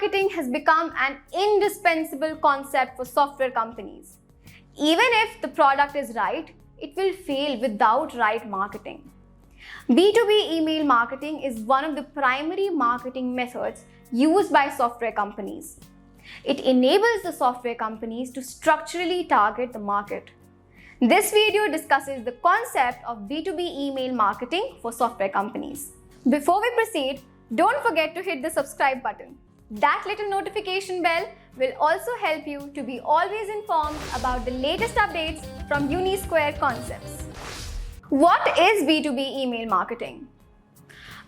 marketing has become an indispensable concept for software companies. Even if the product is right, it will fail without right marketing. B2B email marketing is one of the primary marketing methods used by software companies. It enables the software companies to structurally target the market. This video discusses the concept of B2B email marketing for software companies. Before we proceed, don't forget to hit the subscribe button. That little notification bell will also help you to be always informed about the latest updates from Unisquare Concepts. What is B2B email marketing?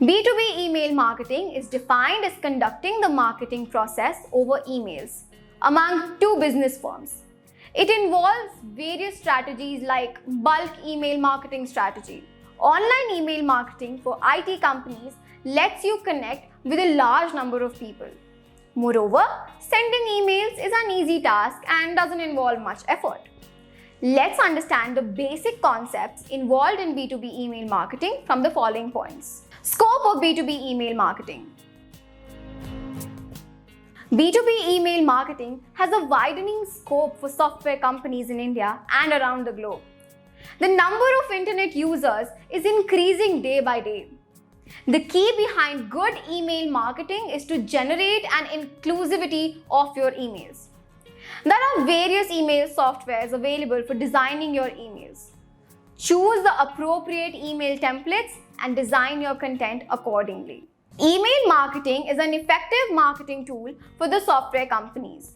B2B email marketing is defined as conducting the marketing process over emails among two business firms. It involves various strategies like bulk email marketing strategy. Online email marketing for IT companies lets you connect with a large number of people. Moreover, sending emails is an easy task and doesn't involve much effort. Let's understand the basic concepts involved in B2B email marketing from the following points. Scope of B2B email marketing. B2B email marketing has a widening scope for software companies in India and around the globe. The number of internet users is increasing day by day. The key behind good email marketing is to generate an inclusivity of your emails. There are various email softwares available for designing your emails. Choose the appropriate email templates and design your content accordingly. Email marketing is an effective marketing tool for the software companies.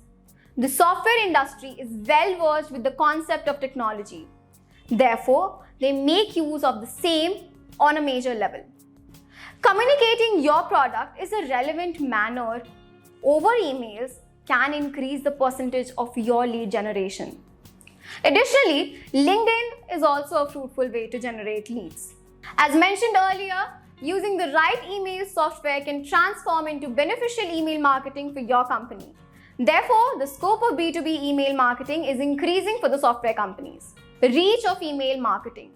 The software industry is well versed with the concept of technology. Therefore, they make use of the same on a major level. Communicating your product is a relevant manner over emails can increase the percentage of your lead generation. Additionally, LinkedIn is also a fruitful way to generate leads. As mentioned earlier, using the right email software can transform into beneficial email marketing for your company. Therefore, the scope of B2B email marketing is increasing for the software companies. The reach of email marketing.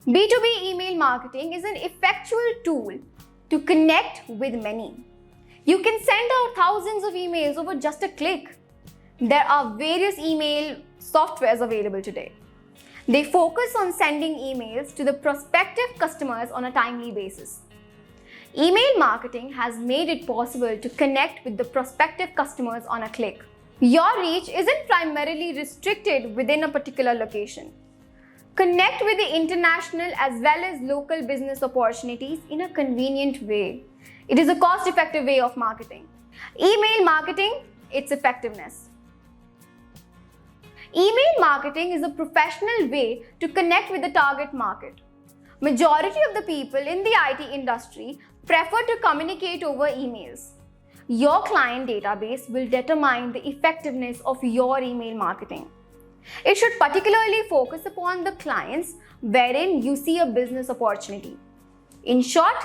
B2B email marketing is an effectual tool to connect with many. You can send out thousands of emails over just a click. There are various email softwares available today. They focus on sending emails to the prospective customers on a timely basis. Email marketing has made it possible to connect with the prospective customers on a click. Your reach isn't primarily restricted within a particular location. Connect with the international as well as local business opportunities in a convenient way. It is a cost-effective way of marketing. Email marketing, its effectiveness. Email marketing is a professional way to connect with the target market. Majority of the people in the IT industry prefer to communicate over emails. Your client database will determine the effectiveness of your email marketing. It should particularly focus upon the clients wherein you see a business opportunity. In short,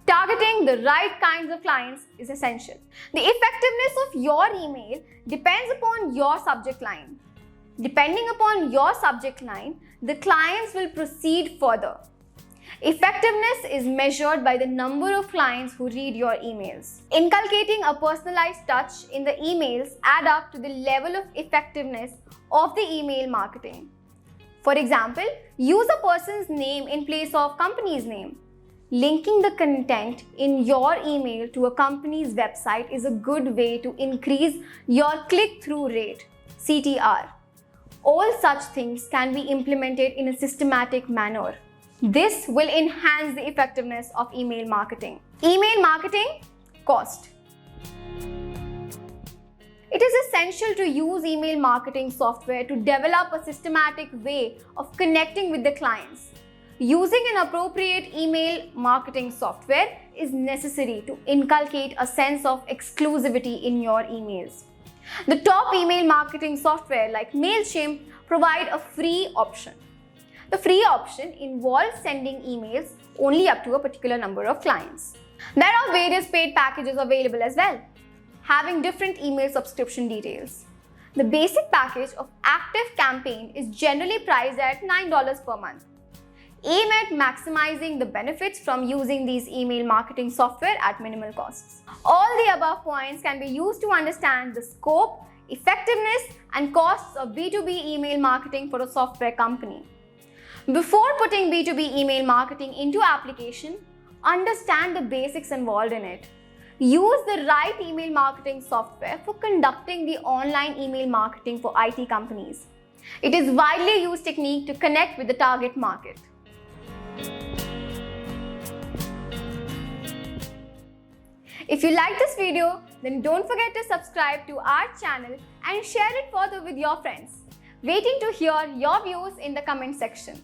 targeting the right kinds of clients is essential. The effectiveness of your email depends upon your subject line. Depending upon your subject line, the clients will proceed further. Effectiveness is measured by the number of clients who read your emails. Inculcating a personalized touch in the emails add up to the level of effectiveness of the email marketing. For example, use a person's name in place of company's name. Linking the content in your email to a company's website is a good way to increase your click-through rate, CTR. All such things can be implemented in a systematic manner. This will enhance the effectiveness of email marketing. Email marketing cost. It is essential to use email marketing software to develop a systematic way of connecting with the clients. Using an appropriate email marketing software is necessary to inculcate a sense of exclusivity in your emails. The top email marketing software like MailChimp provide a free option. The free option involves sending emails only up to a particular number of clients. There are various paid packages available as well, having different email subscription details. The basic package of Active Campaign is generally priced at $9 per month. Aim at maximizing the benefits from using these email marketing software at minimal costs. All the above points can be used to understand the scope, effectiveness, and costs of B2B email marketing for a software company. Before putting B2B email marketing into application, understand the basics involved in it. Use the right email marketing software for conducting the online email marketing for IT companies. It is widely used technique to connect with the target market. If you like this video, then don't forget to subscribe to our channel and share it further with your friends. Waiting to hear your views in the comment section.